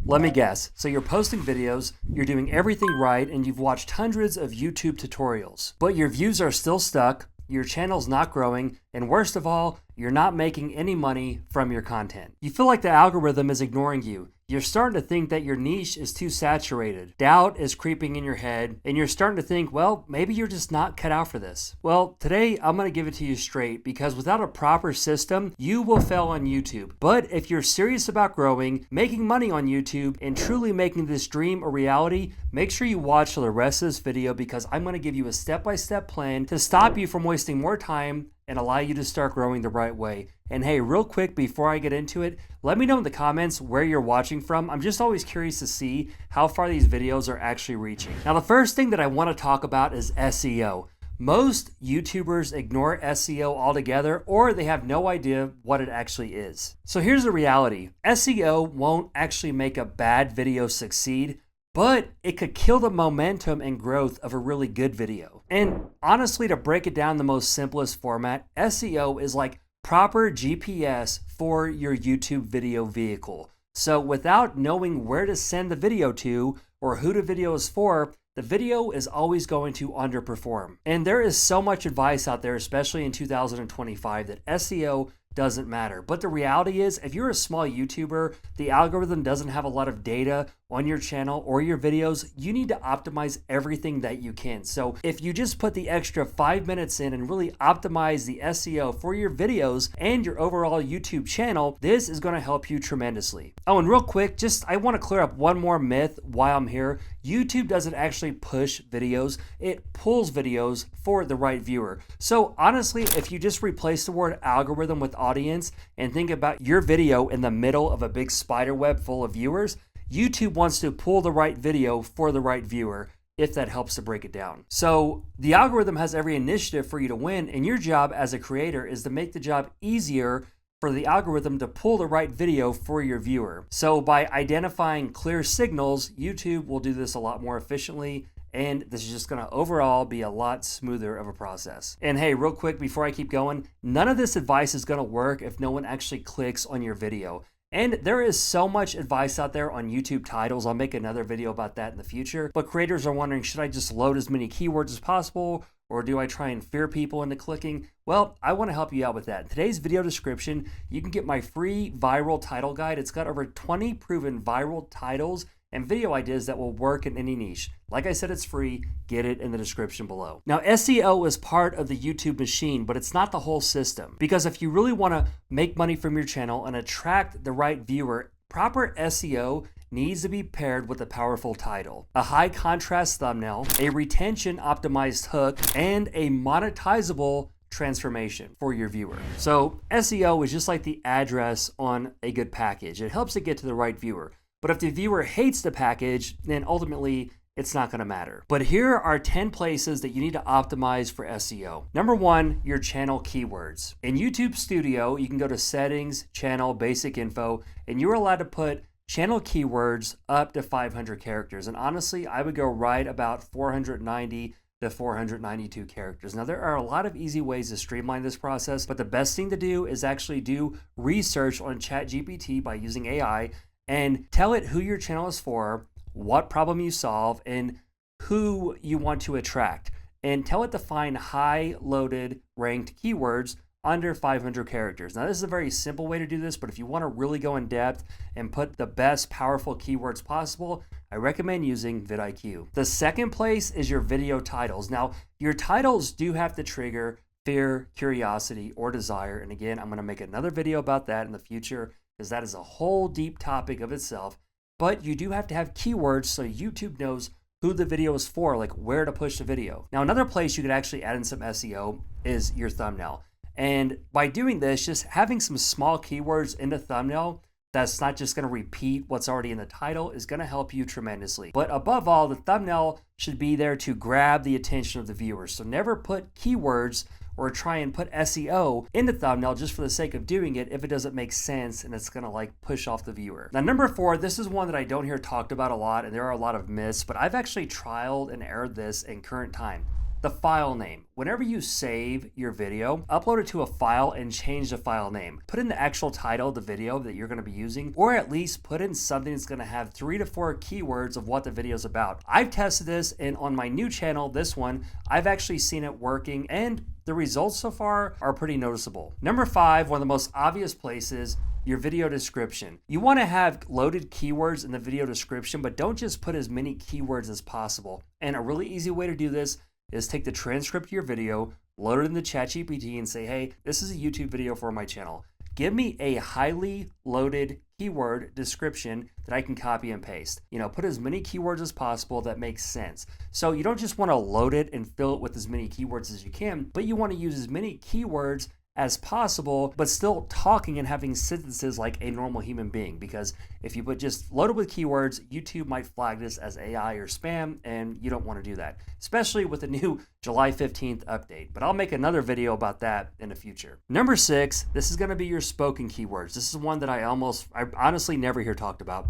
Let me guess. So you're posting videos, you're doing everything right, and you've watched hundreds of YouTube tutorials, but your views are still stuck, your channel's not growing, and worst of all, you're not making any money from your content. You feel like the algorithm is ignoring you. You're starting to think that your niche is too saturated. Doubt is creeping in your head, and you're starting to think, well, maybe you're just not cut out for this. Well, today I'm going to give it to you straight, because without a proper system, you will fail on YouTube. But if you're serious about growing, making money on YouTube, and truly making this dream a reality, make sure you watch the rest of this video, because I'm going to give you a step-by-step plan to stop you from wasting more time and allow you to start growing the right way. And hey, real quick before I get into it, let me know in the comments where you're watching from. I'm just always curious to see how far these videos are actually reaching. Now, the first thing that I want to talk about is SEO. Most YouTubers ignore SEO altogether, or they have no idea what it actually is. So here's the reality. SEO won't actually make a bad video succeed, but it could kill the momentum and growth of a really good video. And honestly, to break it down in the most simplest format, SEO is like proper GPS for your YouTube video vehicle. So without knowing where to send the video to or who the video is for, the video is always going to underperform. And there is so much advice out there, especially in 2025, that SEO doesn't matter. But the reality is, if you're a small YouTuber, the algorithm doesn't have a lot of data on your channel or your videos. You need to optimize everything that you can. So if you just put the extra 5 minutes in and really optimize the SEO for your videos and your overall YouTube channel, this is going to help you tremendously. Oh, and real quick, I want to clear up one more myth while I'm here. YouTube doesn't actually push videos, it pulls videos for the right viewer. So honestly, if you just replace the word algorithm with audience and think about your video in the middle of a big spider web full of viewers, YouTube wants to pull the right video for the right viewer, if that helps to break it down. So the algorithm has every initiative for you to win, and your job as a creator is to make the job easier for the algorithm to pull the right video for your viewer. So by identifying clear signals, YouTube will do this a lot more efficiently, and this is just going to overall be a lot smoother of a process. And hey, real quick before I keep going, none of this advice is going to work if no one actually clicks on your video. And there is so much advice out there on YouTube titles. I'll make another video about that in the future. But creators are wondering, should I just load as many keywords as possible, or do I try and fear people into clicking? Well, I want to help you out with that. In today's video description, you can get my free viral title guide. It's got over 20 proven viral titles and video ideas that will work in any niche. Like I said, it's free. Get it in the description below. Now, SEO is part of the YouTube machine, but it's not the whole system. Because if you really want to make money from your channel and attract the right viewer, proper SEO needs to be paired with a powerful title, a high contrast thumbnail, a retention optimized hook, and a monetizable transformation for your viewer. So SEO is just like the address on a good package. It helps it get to the right viewer. But if the viewer hates the package, then ultimately it's not going to matter. But here are 10 places that you need to optimize for SEO. Number 1, your channel keywords. In YouTube Studio, you can go to Settings, Channel, Basic Info, and you're allowed to put channel keywords up to 500 characters. And honestly, I would go right about 490 to 492 characters. Now, there are a lot of easy ways to streamline this process, but the best thing to do is actually do research on ChatGPT by using AI and tell it who your channel is for, what problem you solve, and who you want to attract. And tell it to find high loaded ranked keywords under 500 characters. Now, this is a very simple way to do this, but if you want to really go in depth and put the best powerful keywords possible, I recommend using vidIQ. The second place is your video titles. Now, your titles do have to trigger fear, curiosity, or desire. And again, I'm going to make another video about that in the future, because that is a whole deep topic of itself. But you do have to have keywords so YouTube knows who the video is for, like where to push the video. Now, another place you could actually add in some SEO is your thumbnail. And by doing this, just having some small keywords in the thumbnail that's not just going to repeat what's already in the title is going to help you tremendously. But above all, the thumbnail should be there to grab the attention of the viewer. So never put keywords or try and put SEO in the thumbnail just for the sake of doing it if it doesn't make sense and it's gonna like push off the viewer. Now, number 4, this is one that I don't hear talked about a lot, and there are a lot of myths, but I've actually trialed and errored this in current time. the file name. Whenever you save your video, upload it to a file and change the file name. Put in the actual title of the video that you're going to be using, or at least put in something that's going to have 3 to 4 keywords of what the video is about. I've tested this, and on my new channel, this one, I've actually seen it working, and the results so far are pretty noticeable. Number 5, one of the most obvious places, your video description. You want to have loaded keywords in the video description, but don't just put as many keywords as possible. And a really easy way to do this is take the transcript of your video, load it in the ChatGPT and say, hey, this is a YouTube video for my channel. Give me a highly loaded keyword description that I can copy and paste. Put as many keywords as possible that makes sense. So you don't just want to load it and fill it with as many keywords as you can, but you want to use as many keywords as possible, but still talking and having sentences like a normal human being. Because if you put just loaded with keywords, YouTube might flag this as AI or spam, and you don't want to do that, especially with the new July 15th update. But I'll make another video about that in the future. Number 6, this is going to be your spoken keywords. This is one that I honestly never hear talked about.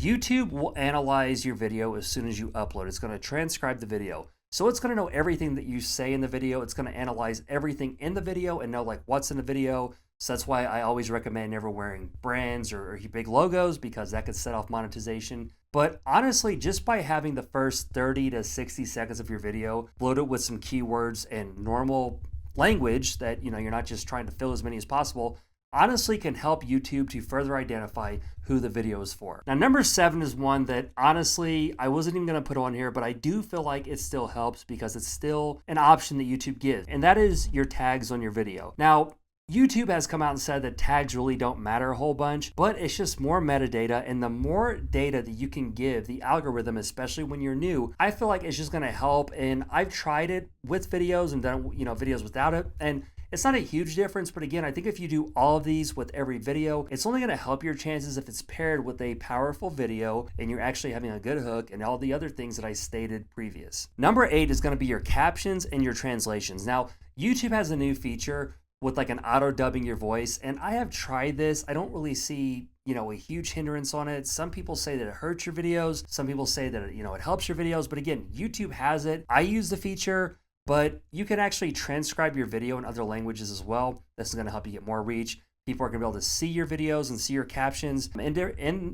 YouTube will analyze your video as soon as you upload. It's going to transcribe the video. So it's going to know everything that you say in the video. It's going to analyze everything in the video and know like what's in the video. So that's why I always recommend never wearing brands or big logos, because that could set off monetization. But honestly, just by having the first 30 to 60 seconds of your video loaded with some keywords and normal language that you're not just trying to fill as many as possible, honestly can help YouTube to further identify who the video is for. Now, number 7 is one that honestly, I wasn't even gonna put on here, but I do feel like it still helps because it's still an option that YouTube gives, and that is your tags on your video. Now, YouTube has come out and said that tags really don't matter a whole bunch, but it's just more metadata, and the more data that you can give the algorithm, especially when you're new, I feel like it's just gonna help. And I've tried it with videos and done videos without it, and it's not a huge difference, but again, I think if you do all of these with every video, it's only gonna help your chances if it's paired with a powerful video and you're actually having a good hook and all the other things that I stated previous. Number 8 is gonna be your captions and your translations. Now, YouTube has a new feature with like an auto dubbing your voice, and I have tried this. I don't really see a huge hindrance on it. Some people say that it hurts your videos. Some people say that it helps your videos, but again, YouTube has it. I use the feature, but you can actually transcribe your video in other languages as well. This is going to help you get more reach. People are going to be able to see your videos and see your captions in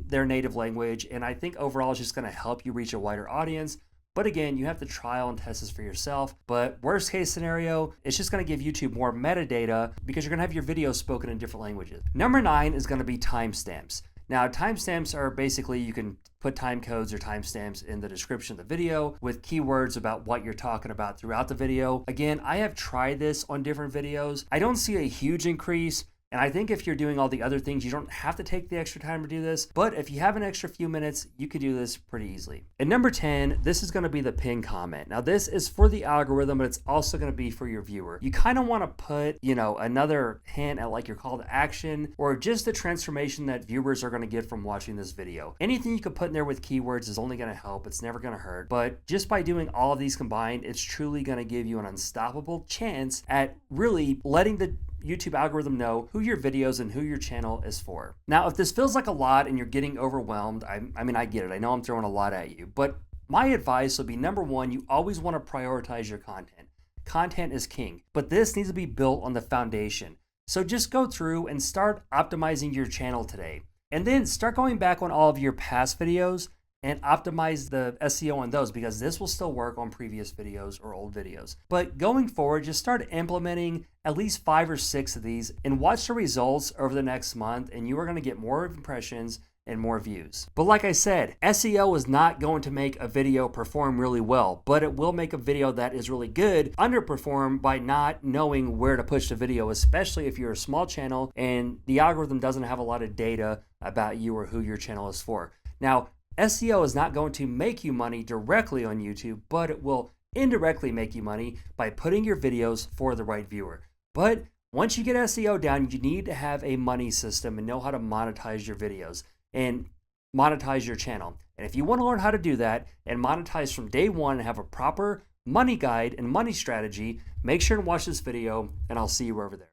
their native language, and I think overall it's just going to help you reach a wider audience. But again, you have to trial and test this for yourself. But worst case scenario, it's just going to give YouTube more metadata because you're going to have your videos spoken in different languages. Number 9 is going to be timestamps. Now, timestamps are basically, you can put time codes or timestamps in the description of the video with keywords about what you're talking about throughout the video. Again, I have tried this on different videos. I don't see a huge increase. And I think if you're doing all the other things, you don't have to take the extra time to do this. But if you have an extra few minutes, you could do this pretty easily. And number 10, this is going to be the pinned comment. Now, this is for the algorithm, but it's also going to be for your viewer. You kind of want to put, another hint at like your call to action or just the transformation that viewers are going to get from watching this video. Anything you could put in there with keywords is only going to help. It's never going to hurt. But just by doing all of these combined, it's truly going to give you an unstoppable chance at really letting the YouTube algorithm know who your videos and who your channel is for. Now, if this feels like a lot and you're getting overwhelmed, I get it. I know I'm throwing a lot at you, but my advice would be, number 1, you always want to prioritize your content. Content is king, but this needs to be built on the foundation. So just go through and start optimizing your channel today, and then start going back on all of your past videos and optimize the SEO on those, because this will still work on previous videos or old videos. But going forward, just start implementing at least 5 or 6 of these and watch the results over the next month, and you are going to get more impressions and more views. But like I said, SEO is not going to make a video perform really well, but it will make a video that is really good underperform by not knowing where to push the video, especially if you're a small channel and the algorithm doesn't have a lot of data about you or who your channel is for. Now, SEO is not going to make you money directly on YouTube, but it will indirectly make you money by putting your videos for the right viewer. But once you get SEO down, you need to have a money system and know how to monetize your videos and monetize your channel. And if you want to learn how to do that and monetize from day one and have a proper money guide and money strategy, make sure to watch this video, and I'll see you over there.